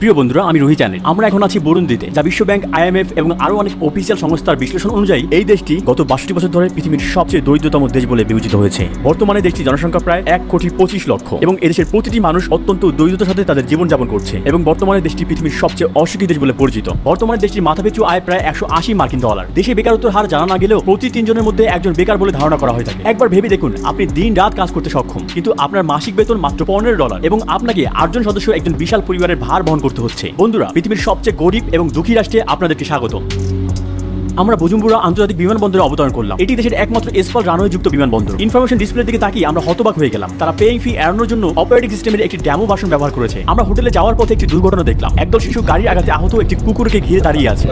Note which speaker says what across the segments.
Speaker 1: প্রিয় বন্ধুরা, আমি রোহিত চ্যানেল। আমরা এখন আছি বুরুন্দিতে, যা বিশ্ব ব্যাংক, IMF এবং আরো অনেক অফিসিয়াল সংস্থার বিশ্লেষণ অনুযায়ী এই দেশটি গত ৬২ বছর ধরে পৃথিবীর সবচেয়ে দরিদ্রতম দেশ বলে বিবেচিত হয়েছে। বর্তমানে দেশটির জনসংখ্যা প্রায় ১,২৫,০০,০০০ এবং এদেশের প্রতিটি মানুষ অত্যন্ত দরিদ্রতার সাথে তাদের জীবনযাপন করছে এবং বর্তমানে দেশটি পৃথিবীর সবচেয়ে অসুখী দেশ বলে পরিচিত। বর্তমানে দেশটির মাথাপিছু আয় প্রায় $১৮০ দেশে বেকারত্বের হার জানা না গেলেও প্রতি ৩ জনের মধ্যে একজন বেকার বলে ধারণা করা হয়ে থাকে। একবার ভেবে দেখুন, আপনি দিন রাত কাজ করতে সক্ষম, কিন্তু আপনার মাসিক বেতন মাত্র $15 এবং আপনাকে ৮ জন সদস্য একজন বিশাল পরিবারের ভার বহন করতে হচ্ছে। বন্ধুরা, পৃথিবীর সবচেয়ে গরিব এবং দুঃখী রাষ্ট্রে আপনাদেরকে স্বাগত। আমরা বুজুম্বুরা আন্তর্জাতিক বিমানবন্দরে অবতরণ করলাম। এটি দেশের একমাত্র এসফল রানওয়ে যুক্ত বিমানবন্দর। ইনফরমেশন ডিসপ্লের দিকে তাকিয়ে আমরা হতবাক হয়ে গেলাম। তারা পেইং ফি এড়ানোর জন্য অপারেটিং সিস্টেমের একটি ডেমো ভার্সন ব্যবহার করেছে। আমরা হোটেলে যাওয়ার পথে একটি দুর্ঘটনা দেখলাম। একদল শিশু গাড়ির আঘাতে আহত একটি কুকুরকে ঘিরে দাঁড়িয়ে আছে।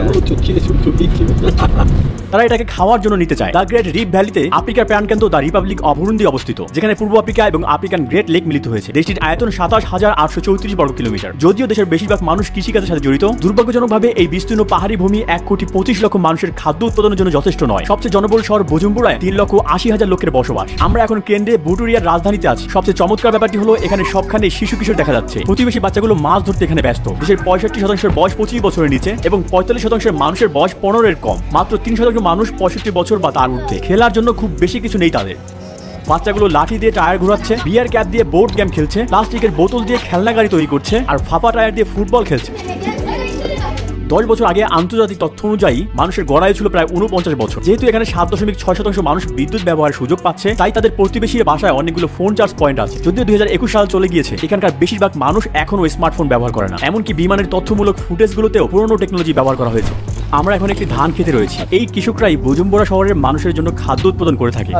Speaker 1: তারা এটাকে খাওয়ার জন্য নিতে চায়। দ্য গ্রেট রিফ ভ্যালিতে আফ্রিকার প্রাণকেন্দ্র দ্য রিপাবলিক অফ বুরুন্দি অবস্থিত, যেখানে পূর্ব আফ্রিকা এবং আফ্রিকান গ্রেট লেক মিলিত হয়েছে। দেশটির আয়তন ২৭,৮৩৪ বর্গ কিলোমিটার। যদিও দেশের বেশিরভাগ মানুষ কৃষিকাজের সাথে জড়িত, দুর্ভাগ্যজনকভাবে এই বিস্তীর্ণ পাহাড়ি ভূমি ১,২৫,০০,০০০ মানুষের খাদ্য উৎপাদনের জন্য যথেষ্ট নয়। সবচেয়ে জনবহুল শহর বুজুম্বুরায় ৩,৮০,০০০ লোকের বসবাস। আমরা এখন কেন্দ্রে বুটুরিয়ার রাজধানীতে আছি। সবচেয়ে চমৎকার ব্যাপারটি হলো এখানে সবখানে শিশু কিশোর দেখা যাচ্ছে। প্রতিবেশী বাচ্চাগুলো মাছ ধরতে এখানে ব্যস্ত। দেশের ৬৫% বয়স ২৫ বছরের নিচে এবং ৪৫% মানুষের বয়স ১৫-এর কম। মাত্র ৩% মানুষ ৬৫ বছর বা তার ঊর্ধ্বে। খেলার জন্য খুব বেশি কিছু নেই তাদের। বাচ্চাগুলো লাঠি দিয়ে টায়ার ঘোরাচ্ছে, বিয়ার ক্যাপ দিয়ে বোর্ড গেম খেলছে, প্লাস্টিকের বোতল দিয়ে খেলনা গাড়ি তৈরি করছে আর ফাঁপা টায়ার দিয়ে ফুটবল খেলছে। ১০ বছর আগে আন্তর্জাতিক তথ্য অনুযায়ী মানুষের গড়ায়ু ছিল প্রায় ৪৯ বছর। যেহেতু এখানে ৭.৬% মানুষ বিদ্যুৎ ব্যবহারের সুযোগ পাচ্ছে, তাই তাদের প্রতিবেশীর বাসায় অনেকগুলো ফোন চার্জ পয়েন্ট আছে। যদিও ২০২১ সাল চলে গিয়েছে, এখানকার বেশিরভাগ মানুষ এখনো স্মার্টফোন ব্যবহার করে না। এমনকি বিমানের তথ্যমূলক ফুটেজগুলোতেও পুরনো টেকনোলজি ব্যবহার করা হয়েছে। আমরা এখন একটি ধান খেতে রয়েছি। এই কৃষকরাই বুজুম্বুরা শহরের মানুষের জন্য খাদ্য উৎপাদন করে থাকে।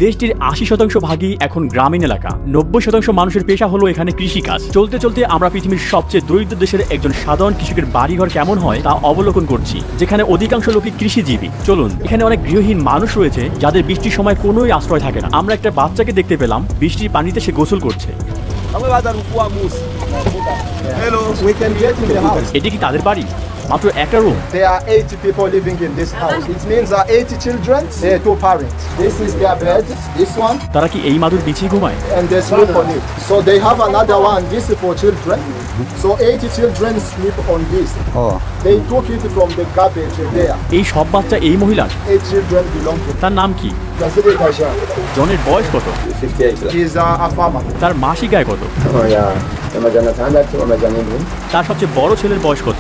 Speaker 1: দেশটির ৮০% ভাগই এখন গ্রামীণ এলাকা। ৯০% মানুষের পেশা হলো এখানে কৃষিকাজ। চলতে চলতে আমরা পৃথিবীর সবচেয়ে দরিদ্র দেশের একজন সাধারণ কৃষকের বাড়িঘর কেমন হয় তা অবলোকন করছি, যেখানে অধিকাংশ লোকই কৃষিজীবী। চলুন, এখানে অনেক গৃহহীন মানুষ রয়েছে যাদের বৃষ্টির সময় কোনোই আশ্রয় থাকে না। আমরা একটা বাচ্চাকে দেখতে পেলাম, বৃষ্টির পানিতে সে গোসল করছে। এটি কি তাদের বাড়ি? মাত্র একটা room.
Speaker 2: There are 80 people living in this house. It means there are 80 children. There are 2 parents. This is their bed. This one.
Speaker 1: তারা কি এই মাদুর বিছিয়ে ঘুমায়?
Speaker 2: And they sleep on it. So they have another one. This is for children. So 80 children sleep on this.
Speaker 3: Oh.
Speaker 2: They took it from the garbage there.
Speaker 1: এই সব বাচ্চা এই মহিলার?
Speaker 2: 8 children belong to.
Speaker 1: তার নাম কি? জনের বয়স কত?
Speaker 2: 58. He is a farmer.
Speaker 1: তার মাসিক আয় কত? তার সবচেয়ে বড় ছেলের বয়স কত?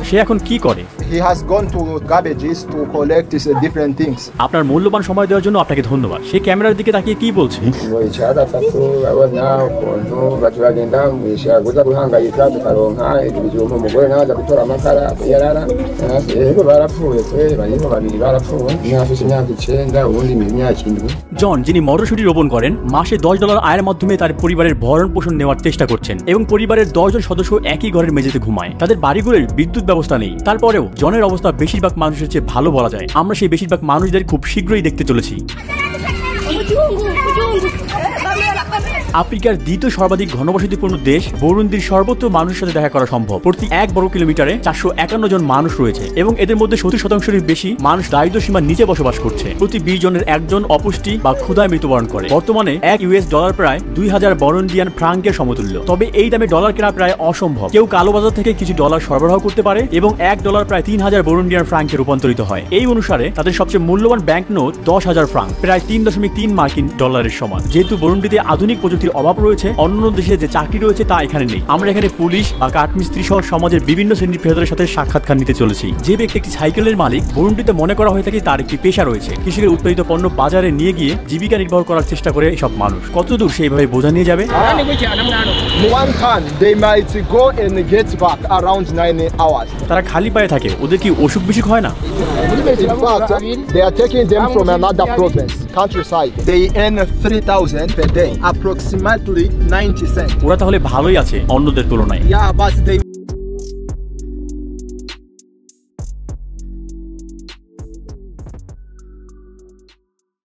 Speaker 1: সে এখন কি করে?
Speaker 2: He has gone to garbages to collect different things.
Speaker 1: আপনার মূল্যবান সময় দেওয়ার জন্য আপনাকে ধন্যবাদ। সে ক্যামেরার দিকে তাকিয়ে কি বলছে? জন, যিনি মটরশুঁটি রোপণ করেন, মাসে $10 আয়ের মাধ্যমে তার পরিবারের ভরণ পোষণ নেওয়ার চেষ্টা করছেন এবং পরিবারের 10 জন সদস্য একই ঘরের মেঝেতে ঘুমায়। তাদের বাড়িগুলোর বিদ্যুৎ ব্যবস্থা নেই। তারপরেও জনের অবস্থা বেশিরভাগ মানুষের চেয়ে ভালো বলা যায়। আমরা সেই বেশিরভাগ মানুষদের খুব শীঘ্রই দেখতে চলেছি। আফ্রিকার দ্বিতীয় সর্বাধিক ঘনবসতিপূর্ণ দেশ বুরুন্দির সর্বত্র মানুষের সাথে দেখা করা সম্ভব। প্রতি ১ বর্গ কিলোমিটারে ৪৫১ জন মানুষ রয়েছে এবং এদের মধ্যে ৭০%-এর বেশি মানুষ দারিদ্র্য সীমার নিচে বসবাস করছে। প্রতি ২০ জনের একজন অপুষ্টি বা ক্ষুধায় মৃত্যুবরণ করে। বর্তমানে $১ প্রায় ২,০০০ বরুন্ডিয়ান ফ্রাঙ্কের সমতুল্য। তবে এই দামে ডলার কেনা প্রায় অসম্ভব। কেউ কালোবাজার থেকে কিছু ডলার সরবরাহ করতে পারে এবং $১ প্রায় ৩,০০০ বরুন্ডিয়ান ফ্রাঙ্কে রূপান্তরিত হয়। এই অনুসারে তাদের সবচেয়ে মূল্যবান ব্যাংক নোট ১০,০০০ ফ্রাঙ্ক, প্রায় ৩.৩ মার্কিন ডলারের সমান। যেহেতু বুরুন্ডিতে আধুনিক প্রযুক্তির অভাব রয়েছে, অন্য দেশে যে চাকরি রয়েছে তা এখানে নেই। আমরা এখানে পুলিশ বা কাঠমিস্ত্রি সহ সমাজের বিভিন্ন শ্রেণীর পেশাদারের সাথে সাক্ষাৎকার নিতে চলেছি। যে ব্যক্তি একটি সাইকেলের মালিক, বুরুন্ডিতে মনে করা হয়ে থাকে তার একটি পেশা রয়েছে। কৃষকের উৎপাদিত পণ্য বাজারে নিয়ে গিয়ে জীবিকা নির্বাহ করার চেষ্টা করে এসব মানুষ। কতদূর সেইভাবে বোঝা নিয়ে যাবে?
Speaker 2: One time they might go and get back around 9 hours.
Speaker 1: তারা খালি পায়ে থাকে, ওদের কি অসুখ বিসুখ হয় না?
Speaker 2: In fact, they are taking them from another province, countryside. They earn 3,000 per day, approximately 90 cents.
Speaker 1: ওরা তাহলে ভালোই আছে অন্যদের তুলনায়।
Speaker 2: Yeah, but they